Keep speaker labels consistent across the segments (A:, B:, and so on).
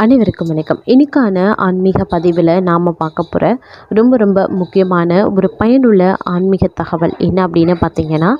A: அனைவருக்கும் வணக்கம். இன்னைக்கான ஆன்மீக பதிவில் நாம் பார்க்க போகிற ரொம்ப முக்கியமான ஒரு பயனுள்ள ஆன்மீக தகவல் என்ன அப்படின்னு பார்த்தீங்கன்னா,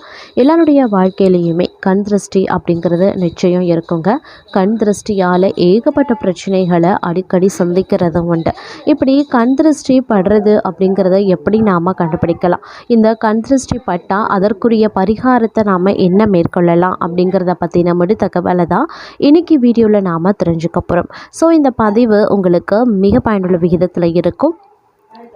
A: எல்லாருடைய வாழ்க்கையிலையுமே கண் திருஷ்டி அப்படிங்கிறது நிச்சயம் இருக்குங்க. கண் திருஷ்டியால் ஏகப்பட்ட பிரச்சனைகளை அடிக்கடி சந்திக்கிறதும் உண்டு. இப்படி கண் திருஷ்டி படுறது அப்படிங்கிறத எப்படி நாம் கண்டுபிடிக்கலாம், இந்த கண் திருஷ்டி பட்டால் அதற்குரிய பரிகாரத்தை நாம் என்ன மேற்கொள்ளலாம் அப்படிங்கிறத பற்றின முழு தகவலை தான் இன்றைக்கி வீடியோவில் நாம் தெரிஞ்சுக்க போகிறோம். ஸோ இந்த பதிவு உங்களுக்கு மிக பயனுள்ள விகிதத்தில் இருக்கும்.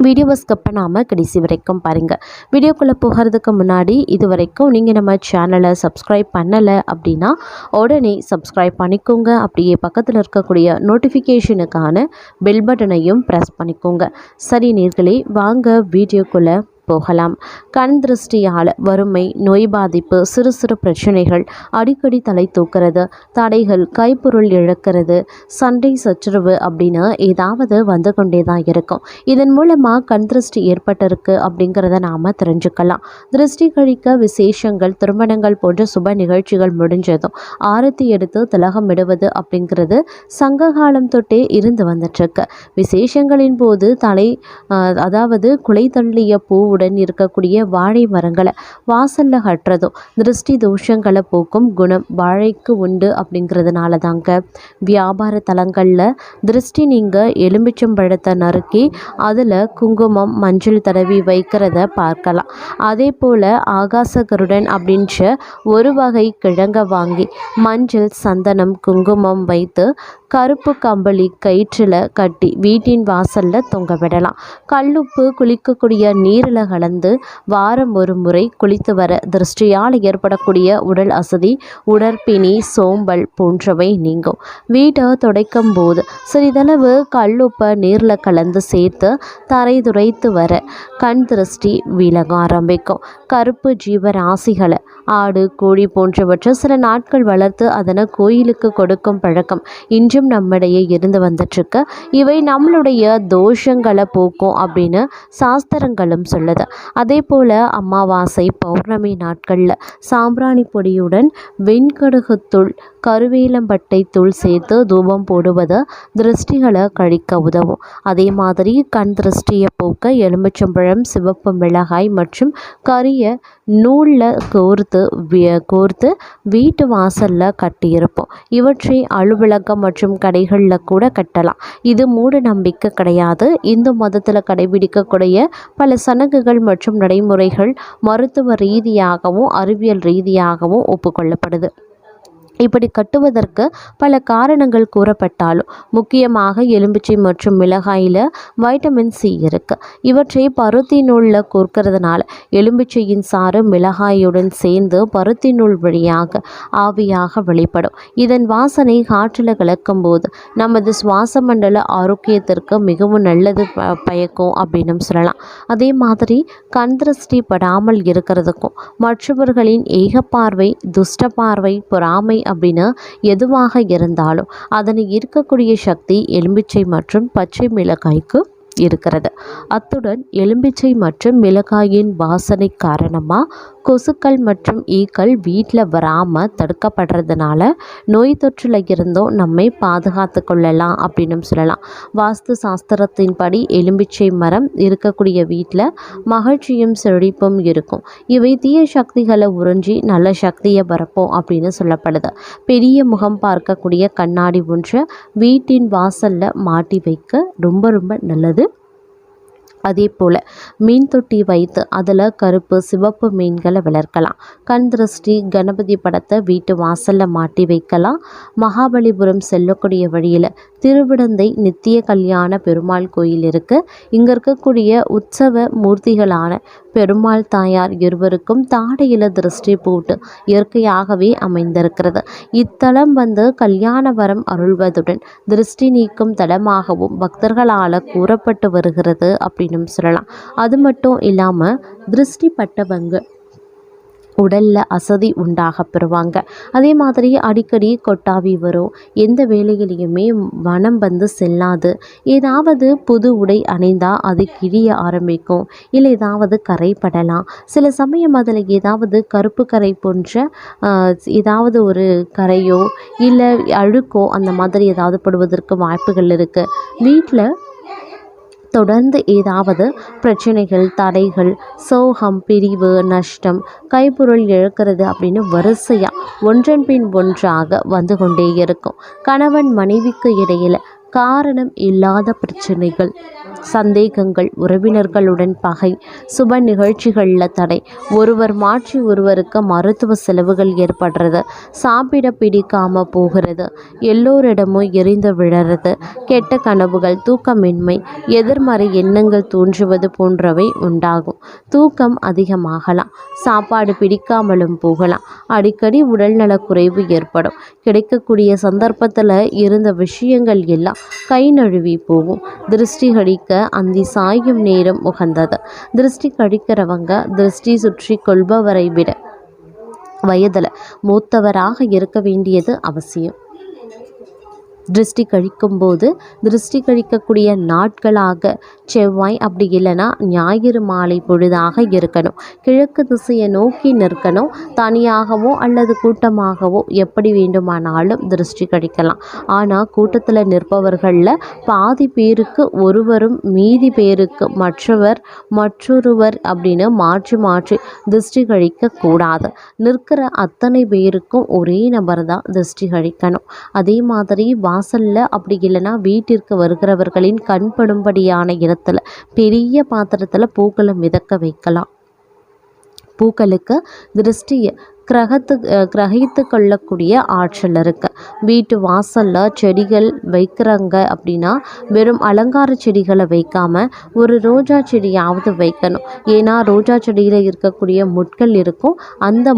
A: வீடியோவை ஸ்கிப் பண்ணாமல் கடைசி வரைக்கும் பாருங்கள். வீடியோக்குள்ளே போகிறதுக்கு முன்னாடி இது வரைக்கும் நீங்கள் நம்ம சேனலை சப்ஸ்கிரைப் பண்ணலை அப்படின்னா உடனே சப்ஸ்கிரைப் பண்ணிக்கோங்க. அப்படியே பக்கத்தில் இருக்கக்கூடிய நோட்டிஃபிகேஷனுக்கான பெல் பட்டனையும் ப்ரெஸ் பண்ணிக்கோங்க. சரி நேர்களே, வாங்க வீடியோக்குள்ளே போகலாம். கண் திருஷ்டியால் வறுமை, நோய் பாதிப்பு, சிறு சிறு பிரச்சனைகள், அடிக்கடி தலை தூக்கிறது, தடைகள், கைப்பொருள் இழக்கிறது, சண்டை சச்சரவு அப்படின்னு ஏதாவது வந்து கொண்டே தான் இருக்கும். இதன் மூலமாக கண் திருஷ்டி ஏற்பட்டிருக்கு அப்படிங்கிறத நாம் தெரிஞ்சுக்கலாம். திருஷ்டி கழிக்க விசேஷங்கள், திருமணங்கள் போன்ற சுப நிகழ்ச்சிகள் முடிஞ்சதும் ஆரத்தி எடுத்து திலகம் இடுவது அப்படிங்கிறது சங்ககாலம் தொட்டே இருந்து வந்துட்டுருக்கு. விசேஷங்களின் போது அதாவது குலை தள்ளிய பூ உடன் இருக்கக்கூடிய வாழை மரங்களை வாசல்ல கட்டுறதும் திருஷ்டி தோஷங்களை போக்கும் குணம் வாழைக்கு உண்டு அப்படிங்கிறதுனால தாங்க வியாபார தலங்களில் திருஷ்டி நீங்கள் எலுமிச்சம்பழத்தை நறுக்கி அதில் குங்குமம், மஞ்சள் தடவி வைக்கிறத பார்க்கலாம். அதே போல் ஆகாச கருடன் அப்படின்ற ஒரு வகை கிழங்க வாங்கி மஞ்சள், சந்தனம், குங்குமம் வைத்து கருப்பு கம்பளி கயிற்றில் கட்டி வீட்டின் வாசலில் தொங்க விடலாம். கல்லுப்பு குளிக்கக்கூடிய நீரில் கலந்து வாரம் ஒரு முறை குளித்து வர திருஷ்டியால் ஏற்படக்கூடிய உடல் அசதி, உடற்பிணி, சோம்பல் போன்றவை நீங்கும். வீட்டை துடைக்கும் போது சிறிதளவு கல்லுப்பை நீரில் கலந்து சேர்த்து தரை துடைத்து வர கண் திருஷ்டி விலக ஆரம்பிக்கும். கருப்பு ஜீவராசிகளை ஆடு, கோழி போன்றவற்றை சில நாட்கள் வளர்த்து அதனை கோயிலுக்கு கொடுக்கும் பழக்கம் இன்றும் நம்மிடையே இருந்து வந்துட்டுருக்கு. இவை நம்மளுடைய தோஷங்களை போக்கும் அப்படின்னு சாஸ்திரங்களும் சொல்லுது. அதே போல் அமாவாசை, பௌர்ணமி நாட்களில் சாம்பிராணி பொடியுடன் வெண்கடுகுத்தூள், கருவேலம்பட்டை தூள் சேர்த்து தூபம் போடுவது திருஷ்டிகளை கழிக்க உதவும். அதே மாதிரி கண் திருஷ்டியை போக்க எலுமிச்சம்பழம், சிவப்பு மிளகாய் மற்றும் கரிய நூலில் கோர்த்து வீட்டு வாசலில் கட்டியிருப்போம். இவற்றை அலுவலகம் மற்றும் கடைகளில் கூட கட்டலாம். இது மூட நம்பிக்கை கிடையாது. இந்து மதத்தில் கடைபிடிக்கக்கூடிய பல சடங்குகள் மற்றும் நடைமுறைகள் மருத்துவ ரீதியாகவும் அறிவியல் ரீதியாகவும் ஒப்புக்கொள்ளப்படுது. இப்படி கட்டுவதற்கு பல காரணங்கள் கூறப்பட்டாலும் முக்கியமாக எலும்பிச்சை மற்றும் மிளகாயில் வைட்டமின் சி இருக்குது. இவற்றை பருத்தி நூலில் கோர்க்கிறதுனால எலும்பிச்சையின் சாறு மிளகாயுடன் சேர்ந்து பருத்தி நூல் வழியாக ஆவியாக வெளிப்படும். இதன் வாசனை காற்றில் கலக்கும் போது நமது சுவாச மண்டல ஆரோக்கியத்திற்கு மிகவும் நல்லது பயக்கும் அப்படின்னு சொல்லலாம். அதே மாதிரி கண் திருஷ்டி படாமல் இருக்கிறதுக்கும் மற்றவர்களின் ஏகப்பார்வை, துஷ்ட பார்வை, பொறாமை அப்படின்னு எதுவாக இருந்தாலும் அதனை இருக்கக்கூடிய சக்தி எலும்பிச்சை மற்றும் பச்சை மிளகாய்க்கு இருக்கிறது. அத்துடன் எலும்பிச்சை மற்றும் மிளகாயின் வாசனை காரணமாக கொசுக்கள் மற்றும் ஈக்கள் வீட்டில் வராமல் தடுக்கப்படுறதுனால நோய் தொற்றில் இருந்தும் நம்மை பாதுகாத்து கொள்ளலாம் அப்படின்னு சொல்லலாம். வாஸ்து சாஸ்திரத்தின்படி எலும்பிச்சை மரம் இருக்கக்கூடிய வீட்டில் மகிழ்ச்சியும் செழிப்பும் இருக்கும். இவை தீய சக்திகளை உறிஞ்சி நல்ல சக்தியை பரப்போம் அப்படின்னு சொல்லப்படுது. பெரிய முகம் பார்க்கக்கூடிய கண்ணாடி ஒன்றை வீட்டின் வாசலில் மாட்டி வைக்க ரொம்ப நல்லது. அதே போல் மீன் தொட்டி வைத்து அதில் கருப்பு, சிவப்பு மீன்களை வளர்க்கலாம். கண் திருஷ்டி கணபதி படத்தை வீட்டு வாசலில் மாட்டி வைக்கலாம். மகாபலிபுரம் செல்லக்கூடிய வழியில் திருவிடந்தை நித்திய கல்யாண பெருமாள் கோயில் இருக்குது. இங்கே இருக்கக்கூடிய உற்சவ மூர்த்திகளான பெருமாள் தாயார் இருவருக்கும் தாடையில் திருஷ்டி போட்டு இயற்கையாகவே அமைந்திருக்கிறது. இத்தலம் கல்யாண வரம் அருள்வதுடன் திருஷ்டி நீக்கும் தலமாகவும் பக்தர்களால் கூறப்பட்டு வருகிறது அப்படின்னு சொல்லலாம். அது மட்டும் இல்லாமல் திருஷ்டி பட்டவங்க உடலில் அசதி உண்டாக பெறுவாங்க. அதே மாதிரி அடிக்கடி கொட்டாவி வரும். எந்த வேலையிலையுமே மனம் வந்து செல்லாது. ஏதாவது புது உடை அணிந்தால் அது கிழிய ஆரம்பிக்கும், இல்லை ஏதாவது கரைப்படலாம். சில சமயம் அதில் ஏதாவது கருப்பு கரை போன்ற ஏதாவது ஒரு கரையோ இல்லை அழுக்கோ அந்த மாதிரி ஏதாவது படுவதற்கு வாய்ப்புகள் இருக்குது. வீட்டில் தொடர்ந்து ஏதாவது பிரச்சனைகள், தடைகள், சோகம், பிரிவு, நஷ்டம், கைப்பொருள் இழக்கிறது அப்படின்னு வரிசையாக ஒன்றன் பின் ஒன்றாக வந்து கொண்டே இருக்கும். கணவன் மனைவிக்கு இடையில் காரணம் இல்லாத பிரச்சனைகள், சந்தேகங்கள், உறவினர்களுடன் பகை, சுப நிகழ்ச்சிகளில் தடை, ஒருவர் மாற்றி ஒருவருக்கு மருத்துவ செலவுகள் ஏற்படுறது, சாப்பிட பிடிக்காம போகிறது, எல்லோரிடமும் எரிந்து விழறது, கெட்ட கனவுகள், தூக்கமின்மை, எதிர்மறை எண்ணங்கள் தோன்றுவது போன்றவை உண்டாகும். தூக்கம் அதிகமாகலாம், சாப்பாடு பிடிக்காமலும் போகலாம், அடிக்கடி உடல்நலக்குறைவு ஏற்படும். கிடைக்கக்கூடிய சந்தர்ப்பத்தில் இருந்த விஷயங்கள் எல்லாம் கை நழுவி போகும். திருஷ்டி கழிக்க அந்தி சாயும் நேரம் உகந்தது. திருஷ்டி கழிக்கிறவங்க திருஷ்டி சுற்றி கொள்பவரை விட வயதில் மூத்தவராக இருக்க வேண்டியது அவசியம். திருஷ்டி கழிக்கும்போது திருஷ்டி கழிக்கக்கூடிய நாட்களாக செவ்வாய், அப்படி இல்லைன்னா ஞாயிறு மாலை பொழுதாக இருக்கணும். கிழக்கு திசையை நோக்கி நிற்கணும். தனியாகவோ அல்லது கூட்டமாகவோ எப்படி வேண்டுமானாலும் திருஷ்டி கழிக்கலாம். ஆனால் கூட்டத்தில் நிற்பவர்களில் பாதி பேருக்கு ஒருவரும் மீதி பேருக்கு மற்றொருவர் அப்படின்னு மாற்றி மாற்றி திருஷ்டி கழிக்கக்கூடாது. நிற்கிற அத்தனை பேருக்கும் ஒரே நபர் தான் திருஷ்டி கழிக்கணும். அதே மாதிரி வாசலில் அப்படி இல்லைன்னா வீட்டிற்கு வருகிறவர்களின் கண்படும்படியான இடத்துல பெரிய பாத்திரத்தில் பூக்களை மிதக்க வைக்கலாம். பூக்களுக்கு திருஷ்டியை கிரகித்து கொள்ளக்கூடிய ஆற்றல் இருக்கு. வீட்டு வாசலில் செடிகள் வைக்கிறாங்க அப்படின்னா வெறும் அலங்கார செடிகளை வைக்காமல் ஒரு ரோஜா செடியாவது வைக்கணும். ஏன்னா ரோஜா செடியில் இருக்கக்கூடிய முட்கள் இருக்கும். அந்த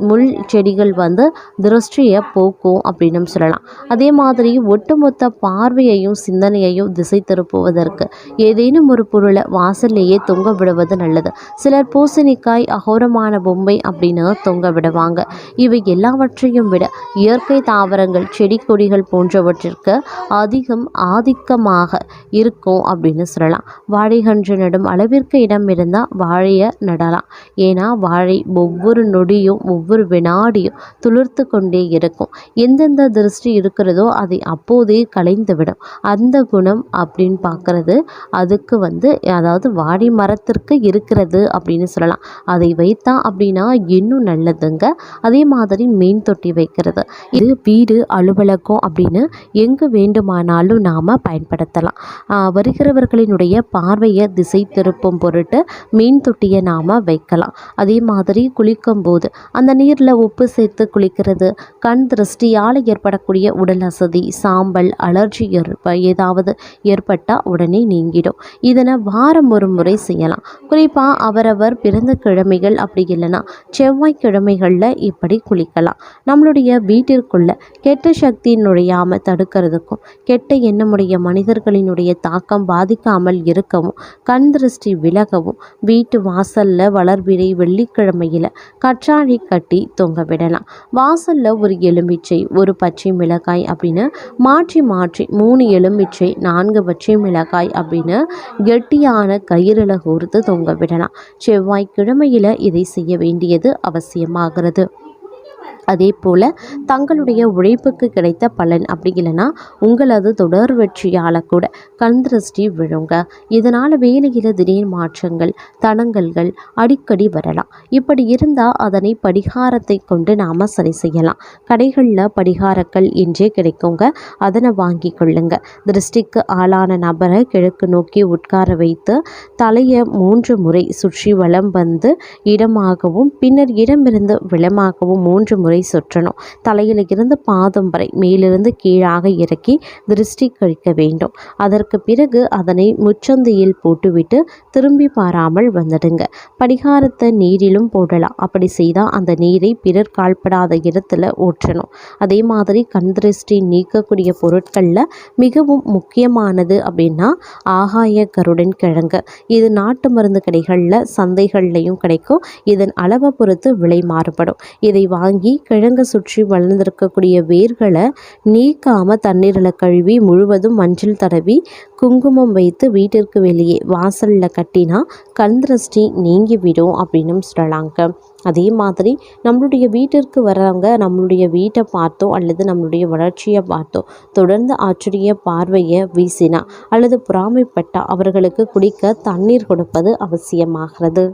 A: முள் செடிகள் வந்து திருஷ்டியை போக்கும் அப்படின்னு சொல்லலாம். அதே மாதிரி ஒட்டுமொத்த பார்வையையும் சிந்தனையையும் திசை திருப்புவதற்கு ஏதேனும் ஒரு பொருளை வாசல்லையே தொங்க விடுவது நல்லது. சிலர் பூசணிக்காய், அகோரமான பொம்மை அப்படின்னு தொங்க விடுவாங்க. இவை எல்லாவற்றையும் விட இயற்கை தாவரங்கள், செடி கொடிகள் போன்றவற்றிற்கு ஆதிக்கமாக இருக்கும் அப்படின்னு சொல்லலாம். வாழைகன்று நடும் அளவிற்கு இடம் இருந்தால் வாழையை நடலாம். ஏன்னா வாழை ஒவ்வொரு நொடியும் ஒவ்வொரு வினாடியும் துளிர்த்து கொண்டே இருக்கும். எந்தெந்த திருஷ்டி இருக்கிறதோ அதை அப்போதே களைந்துவிடும். அந்த குணம் அப்படின்னு பார்க்கறது அதுக்கு அதாவது வாழை மரத்திற்கு இருக்கிறது அப்படின்னு சொல்லலாம். அதை வைத்தா அப்படின்னா இன்னும் நல்லதுங்க. அதே மாதிரி மீன் தொட்டி வைக்கிறது, இது வீடு, அலுவலகம் அப்படின்னு எங்கு வேண்டுமானாலும் நாம் பயன்படுத்தலாம். வருகிறவர்களினுடைய பார்வையை திசை திருப்பும் பொருட்டு மீன் தொட்டியை நாம் வைக்கலாம். அதே மாதிரி குளிக்கும் போது அந்த நீரில் உப்பு சேர்த்து குளிக்கிறது கண் திருஷ்டியால் ஏற்படக்கூடிய உடல் அசதி, சாம்பல், அலர்ஜி ஏதாவது ஏற்பட்டால் உடனே நீங்கிடும். இதனை வாரம் ஒரு முறை செய்யலாம். குறிப்பாக அவரவர் பிறந்த கிழமைகள் அப்படி இல்லைன்னா செவ்வாய்க்கிழமைகளில் இப்படி குளிக்கலாம். நம்மளுடைய வீட்டிற்குள்ள கெட்ட சக்தி நுழையாமல் தடுக்கிறதுக்கும் கெட்ட எண்ணமுடைய மனிதர்களினுடைய தாக்கம் பாதிக்காமல் இருக்கவும் கண் திருஷ்டி விலகவும் வீட்டு வாசல்ல வளர்பிறை வெள்ளிக்கிழமையில் கற்றாழை கட்டி தொங்க விடலாம். வாசல்ல ஒரு எலுமிச்சை, ஒரு பச்சை மிளகாய் அப்படின்னு மாற்றி 3 எலுமிச்சை, 4 பச்சை மிளகாய் அப்படின்னு கெட்டியான கயிறுல கோர்த்து தொங்க விடலாம். செவ்வாய்க்கிழமையில் இதை செய்ய வேண்டியது அவசியமாகிறது. அதே போல் தங்களுடைய உழைப்புக்கு கிடைத்த பலன் அப்படி இல்லைன்னா உங்களது தொடர் வெற்றியால் கூட கண் திருஷ்டி விழுங்க. இதனால் வேலையில் திடீர் மாற்றங்கள், தடங்கல்கள் அடிக்கடி வரலாம். இப்படி இருந்தால் அதனை படிகாரத்தை கொண்டு நாம் சரி செய்யலாம். கடைகளில் படிகாரங்கள் என்றே கிடைக்குங்க, அதனை வாங்கி கொள்ளுங்க. திருஷ்டிக்கு ஆளான நபரை கிழக்கு நோக்கி உட்கார வைத்து தலையை 3 முறை சுற்றி வலம் வந்து இடமாகவும் பின்னர் இடமிருந்து விளமாகவும் 3 முறை தலை சுற்றணும். தலையில் இருந்து பாதம் வரை மேலிருந்து கீழாக இறக்கி திருஷ்டி கழிக்க வேண்டும். அதற்கு பிறகு அதனை முச்சந்தியில் போட்டுவிட்டு திரும்பி பாராமல் வந்துடுங்க. படிகாரத்தை நீரிலும் போடலாம். அப்படி செய்தால் அந்த நீரை பிறர் கால்படாத இடத்துல ஊற்றணும். அதே மாதிரி கண் திருஷ்டி நீக்கக்கூடிய பொருட்களில் மிகவும் முக்கியமானது அப்படின்னா ஆகாய கருடன் கிழங்கு. இது நாட்டு மருந்து கடைகளில் சந்தைகள்லையும் கிடைக்கும். இதன் அளவை பொறுத்து விலை மாறுபடும். இதை வாங்கி கிழங்கை சுற்றி வளர்ந்திருக்கக்கூடிய வேர்களை நீக்காமல் தண்ணீரில் கழுவி முழுவதும் மஞ்சள் தடவி குங்குமம் வைத்து வீட்டிற்கு வெளியே வாசலில் கட்டினா கண் திருஷ்டி நீங்கிவிடும் அப்படின்னு சொல்லலாங்க. அதே மாதிரி நம்மளுடைய வீட்டிற்கு வர்றவங்க நம்மளுடைய வீட்டை பார்த்தோ அல்லது நம்மளுடைய வளர்ச்சியை பார்த்தோ தொடர்ந்து ஆச்சரிய பார்வையை வீசினா அல்லது பொறாமைப்பட்டால் அவர்களுக்கு குடிக்க தண்ணீர் கொடுப்பது அவசியமாகிறது.